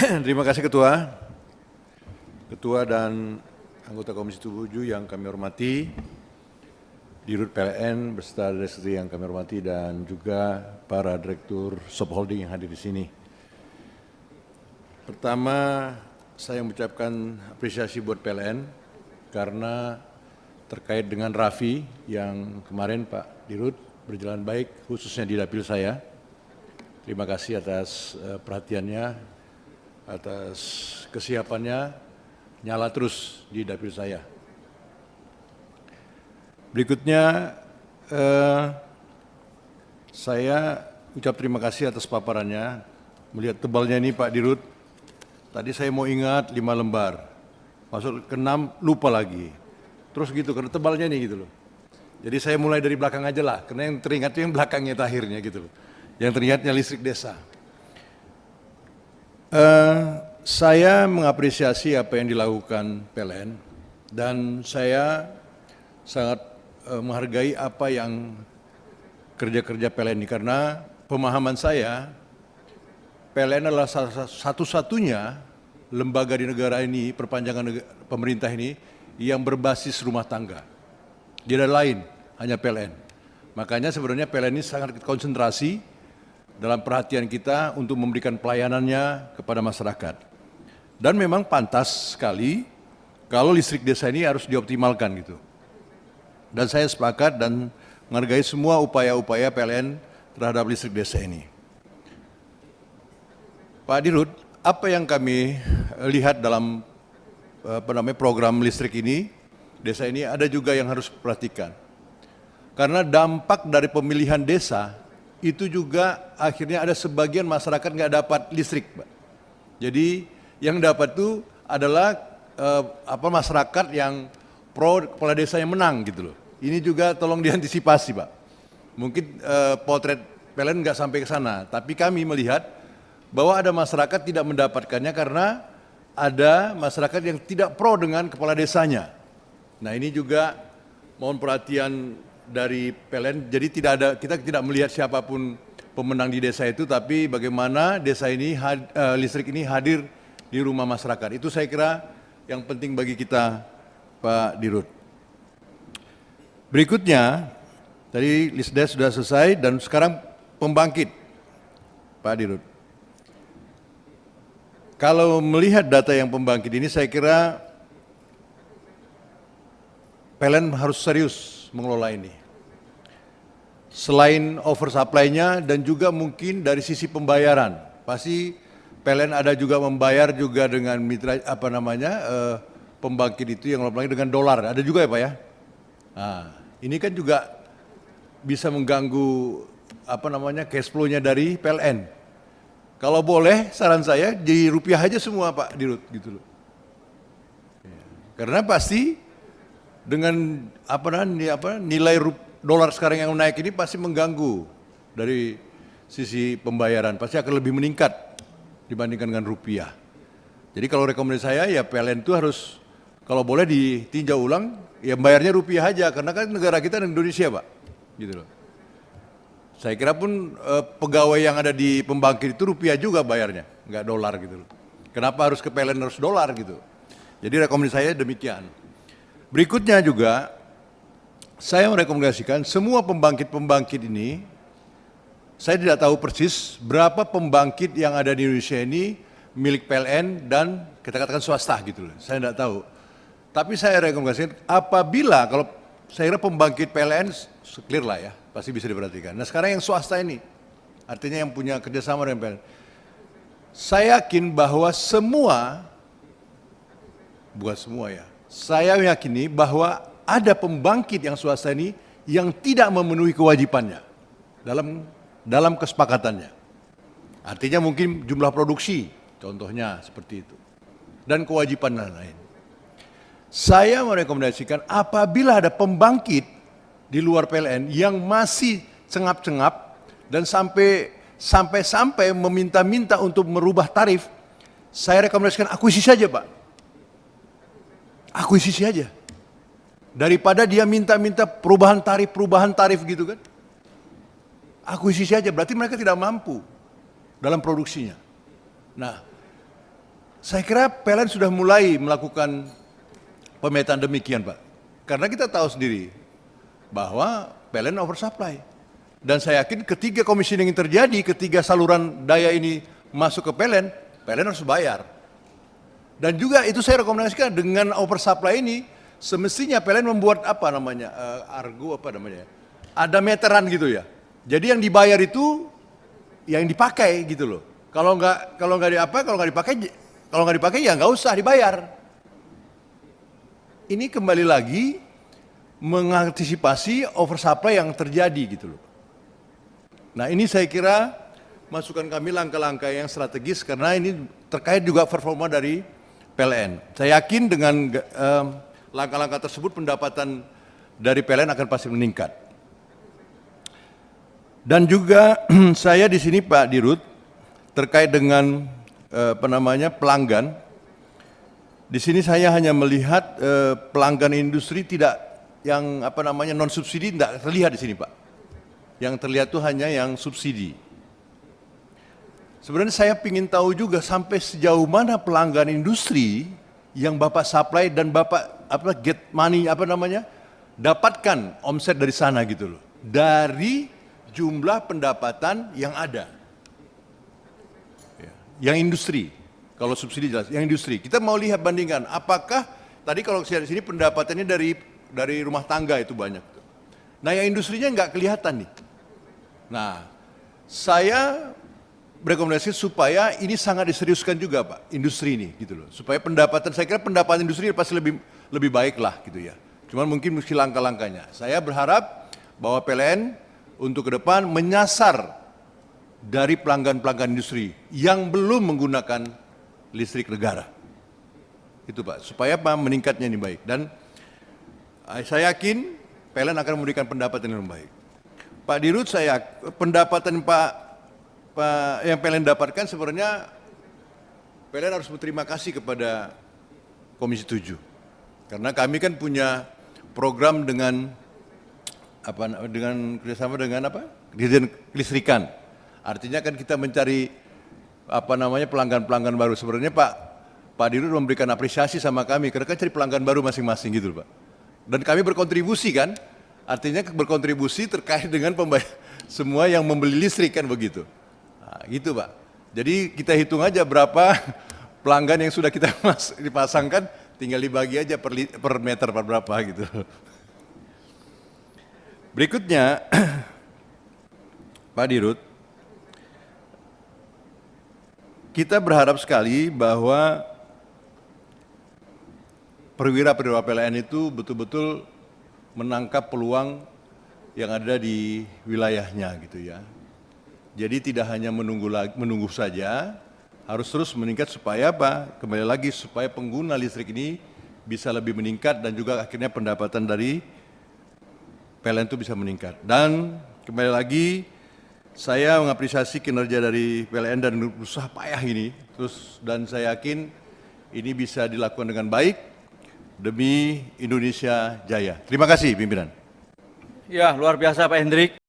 Terima kasih Ketua dan anggota Komisi 7 yang kami hormati, Dirut PLN beserta Direksi yang kami hormati dan juga para Direktur Subholding yang hadir di sini. Pertama, saya mengucapkan apresiasi buat PLN karena terkait dengan Raffi yang kemarin Pak Dirut berjalan baik khususnya di dapil saya. Terima kasih atas perhatiannya, atas kesiapannya nyala terus di dapil saya. Berikutnya saya ucap terima kasih atas paparannya. Melihat tebalnya ini Pak Dirut, tadi saya mau ingat 5 lembar, masuk ke 6 lupa lagi. Terus gitu karena tebalnya nih gitu loh. Jadi saya mulai dari belakang aja lah, karena yang teringat itu yang belakangnya akhirnya gitu loh. Yang teringatnya listrik desa. Saya mengapresiasi apa yang dilakukan PLN dan saya sangat menghargai apa yang kerja-kerja PLN ini karena pemahaman saya PLN adalah satu-satunya lembaga di negara ini, perpanjangan pemerintah ini yang berbasis rumah tangga. Tidak ada lain, hanya PLN. Makanya sebenarnya PLN ini sangat konsentrasi dalam perhatian kita untuk memberikan pelayanannya kepada masyarakat. Dan memang pantas sekali kalau listrik desa ini harus dioptimalkan gitu. Dan saya sepakat dan menghargai semua upaya-upaya PLN terhadap listrik desa ini. Pak Dirut, apa yang kami lihat dalam program listrik ini, desa ini ada juga yang harus diperhatikan. Karena dampak dari pemilihan desa itu juga akhirnya ada sebagian masyarakat nggak dapat listrik, Pak. Jadi yang dapat itu adalah masyarakat yang pro kepala desa yang menang gitu loh. Ini juga tolong diantisipasi, Pak. Mungkin potret PLN nggak sampai ke sana, tapi kami melihat bahwa ada masyarakat tidak mendapatkannya karena ada masyarakat yang tidak pro dengan kepala desanya. Nah ini juga mohon perhatian dari PLN, jadi kita tidak melihat siapapun pemenang di desa itu, tapi bagaimana desa ini, listrik ini hadir di rumah masyarakat. Itu saya kira yang penting bagi kita, Pak Dirut. Berikutnya, tadi listdes sudah selesai dan sekarang pembangkit, Pak Dirut. Kalau melihat data yang pembangkit ini, saya kira PLN harus serius mengelola ini. Selain oversupply-nya dan juga mungkin dari sisi pembayaran, pasti PLN ada juga membayar juga dengan mitra pembangkit itu yang dengan dolar, ada juga ya Pak ya. Nah, ini kan juga bisa mengganggu cash flow-nya dari PLN. Kalau boleh, saran saya di rupiah aja semua Pak Dirut gitu loh. Karena pasti dengan nilai dolar sekarang yang naik ini pasti mengganggu dari sisi pembayaran, pasti akan lebih meningkat dibandingkan dengan rupiah. Jadi kalau rekomendasi saya ya PLN itu harus kalau boleh ditinjau ulang, ya bayarnya rupiah aja karena kan negara kita Indonesia Pak, gitu loh. Saya kira pun pegawai yang ada di pembangkit itu rupiah juga bayarnya, nggak dolar gitu loh. Kenapa harus ke PLN harus dolar gitu? Jadi rekomendasi saya demikian. Berikutnya juga saya merekomendasikan semua pembangkit-pembangkit ini, saya tidak tahu persis berapa pembangkit yang ada di Indonesia ini milik PLN dan kita katakan swasta gitu loh. Saya tidak tahu. Tapi saya rekomendasikan apabila kalau saya kira pembangkit PLN clear lah ya, pasti bisa diperhatikan. Nah sekarang yang swasta ini, artinya yang punya kerjasama dengan PLN. Saya yakin bahwa bukan semua ya, saya yakini bahwa ada pembangkit yang swasta ini yang tidak memenuhi kewajibannya dalam kesepakatannya. Artinya mungkin jumlah produksi, contohnya seperti itu. Dan kewajiban lain-lain. Saya merekomendasikan apabila ada pembangkit di luar PLN yang masih cengap-cengap dan sampai meminta-minta untuk merubah tarif, saya rekomendasikan akuisisi saja Pak. Akuisisi aja. Daripada dia minta-minta perubahan tarif gitu kan. Akuisisi aja, berarti mereka tidak mampu dalam produksinya. Nah, Saya kira PLN sudah mulai melakukan pemetaan demikian, Pak. Karena kita tahu sendiri bahwa PLN oversupply. Dan saya yakin ketiga commissioning yang terjadi, ketiga saluran daya ini masuk ke PLN, PLN harus bayar. Dan juga itu saya rekomendasikan dengan oversupply ini, semestinya PLN membuat apa namanya, argo apa namanya, ada meteran gitu ya. Jadi yang dibayar itu yang dipakai gitu loh. Kalau nggak dipakai ya nggak usah dibayar. Ini kembali lagi mengantisipasi oversupply yang terjadi gitu loh. Nah ini saya kira masukan kami langkah-langkah yang strategis karena ini terkait juga performa dari PLN. Saya yakin dengan langkah-langkah tersebut pendapatan dari PLN akan pasti meningkat. Dan juga saya di sini Pak Dirut terkait dengan pelanggan. Di sini saya hanya melihat pelanggan industri tidak yang non subsidi tidak terlihat di sini Pak. Yang terlihat itu hanya yang subsidi. Sebenarnya saya ingin tahu juga sampai sejauh mana pelanggan industri yang Bapak supply dan Bapak get money dapatkan omset dari sana gitu loh. Dari jumlah pendapatan yang ada. Yang industri. Kalau subsidi jelas, yang industri. Kita mau lihat bandingkan apakah tadi kalau saya di sini pendapatannya dari rumah tangga itu banyak. Nah, yang industrinya nggak kelihatan nih. Nah, saya rekomendasi supaya ini sangat diseriuskan juga Pak, industri ini gitu loh. Supaya pendapatan, saya kira pendapatan industri pasti lebih baik lah gitu ya. Cuman mungkin mesti langkah-langkahnya. Saya berharap bahwa PLN untuk ke depan menyasar dari pelanggan-pelanggan industri yang belum menggunakan listrik negara. Itu Pak, supaya Pak meningkatnya ini baik. Dan saya yakin PLN akan memberikan pendapatan yang baik. Pak Dirut, pendapatan Pak yang PLN dapatkan sebenarnya PLN harus berterima kasih kepada Komisi 7. Karena kami kan punya program dengan kerjasama dengan Dirjen Kelistrikan. Artinya kan kita mencari pelanggan-pelanggan baru. Sebenarnya Pak Dirut memberikan apresiasi sama kami karena kan cari pelanggan baru masing-masing gitu Pak. Dan kami berkontribusi kan. Artinya berkontribusi terkait dengan semua yang membeli listrik kan begitu. Nah, gitu Pak. Jadi kita hitung aja berapa pelanggan yang sudah kita dipasangkan, tinggal dibagi aja per meter per berapa gitu. Berikutnya, Pak Dirut, kita berharap sekali bahwa perwira-perwira PLN itu betul-betul menangkap peluang yang ada di wilayahnya gitu ya. Jadi tidak hanya menunggu saja, harus terus meningkat supaya apa? Kembali lagi supaya pengguna listrik ini bisa lebih meningkat dan juga akhirnya pendapatan dari PLN itu bisa meningkat. Dan kembali lagi saya mengapresiasi kinerja dari PLN dan usaha payah ini. Dan saya yakin ini bisa dilakukan dengan baik demi Indonesia Jaya. Terima kasih pimpinan. Ya, luar biasa Pak Hendrik.